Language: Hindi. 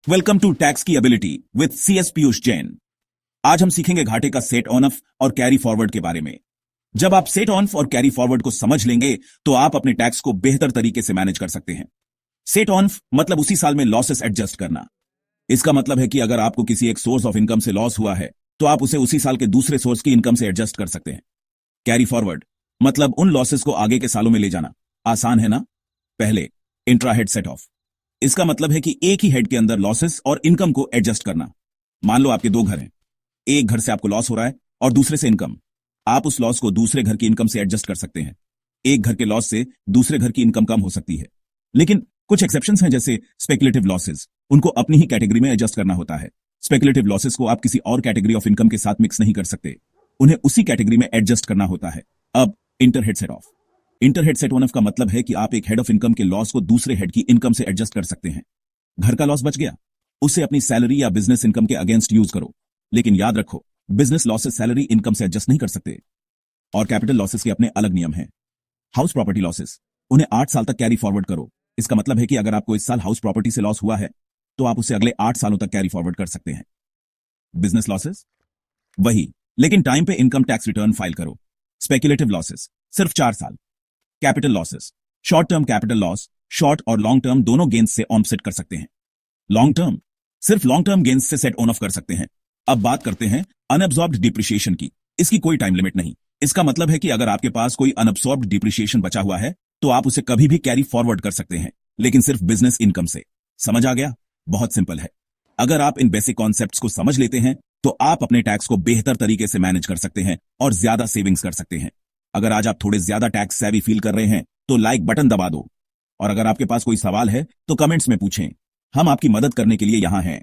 वेलकम टू टैक्स की ability with CS Piyush Jain. आज हम सीखेंगे घाटे का सेट ऑन ऑफ और कैरी फॉरवर्ड के बारे में। जब आप सेट ऑन और कैरी फॉरवर्ड को समझ लेंगे तो आप अपने टैक्स को बेहतर तरीके से मैनेज कर सकते हैं। सेट ऑन मतलब उसी साल में लॉसेस एडजस्ट करना। इसका मतलब है कि अगर आपको किसी एक सोर्स ऑफ इनकम से लॉस हुआ है तो आप उसे उसी साल के दूसरे सोर्स की इनकम से एडजस्ट कर सकते हैं। कैरी फॉरवर्ड मतलब उन लॉसेस को आगे के सालों में ले जाना। आसान है ना? पहले इंट्रा हेड सेट ऑफ। इसका मतलब है कि एक ही हेड के अंदर लॉसेस और इनकम को एडजस्ट करना। मान लो आपके दो घर हैं, एक घर से आपको लॉस हो रहा है और दूसरे से इनकम। आप उस लॉस को दूसरे घर की इनकम से एडजस्ट कर सकते हैं। एक घर के लॉस से दूसरे घर की इनकम कम हो सकती है, लेकिन कुछ एक्सेप्शंस हैं, जैसे स्पेकुलेटिव लॉसेस। उनको अपनी ही कैटेगरी में एडजस्ट करना होता है। स्पेकुलेटिव लॉसेस को आप किसी और कैटेगरी ऑफ इनकम के साथ मिक्स नहीं कर सकते, उन्हें उसी कैटेगरी में एडजस्ट करना होता है। अब inter head set off. Inter head set on off का मतलब है कि आप एक हेड ऑफ इनकम के लॉस को दूसरे हेड की इनकम से एडजस्ट कर सकते हैं। घर का लॉस बच गया, उसे अपनी सैलरी या बिजनेस इनकम के अगेंस्ट यूज करो, लेकिन याद रखो बिजनेस लॉसेस सैलरी इनकम से एडजस्ट नहीं कर सकते। और कैपिटल लॉसेस के अपने अलग नियम हैं। हाउस प्रॉपर्टी लॉसेस, उन्हें 8 साल तक कैरी फॉरवर्ड करो। इसका मतलब है कि अगर आपको इस साल हाउस प्रॉपर्टी से लॉस हुआ है तो आप उसे अगले 8 सालों तक कैरी फॉरवर्ड कर सकते हैं। बिजनेस लॉसेस वही, लेकिन टाइम पे इनकम टैक्स रिटर्न फाइल करो। स्पेकुलेटिव लॉसेस सिर्फ 4 साल। Capital losses, short term capital loss short और लॉन्ग टर्म दोनों गेन्स से ऑफसेट कर सकते हैं। लॉन्ग टर्म सिर्फ लॉन्ग टर्म गेन्स से सेट ऑन ऑफ कर सकते हैं। अब बात करते हैं अनअब्सॉर्ब्ड डिप्रिसिएशन की। इसकी कोई टाइम लिमिट नहीं। इसका मतलब है कि अगर आपके पास कोई अनअब्सॉर्ब्ड डिप्रिसिएशन बचा हुआ है तो आप उसे कभी भी कैरी फॉरवर्ड कर सकते हैं, लेकिन सिर्फ बिजनेस इनकम से। समझ आ गया? बहुत सिंपल है। अगर आप इन बेसिक कॉन्सेप्ट्स को समझ लेते हैं तो आप अपने टैक्स को बेहतर तरीके से मैनेज कर सकते हैं और ज्यादा सेविंग्स कर सकते हैं। अगर आज आप थोड़े ज्यादा टैक्स सेवी फील कर रहे हैं तो लाइक बटन दबा दो, और अगर आपके पास कोई सवाल है तो कमेंट्स में पूछें। हम आपकी मदद करने के लिए यहां हैं।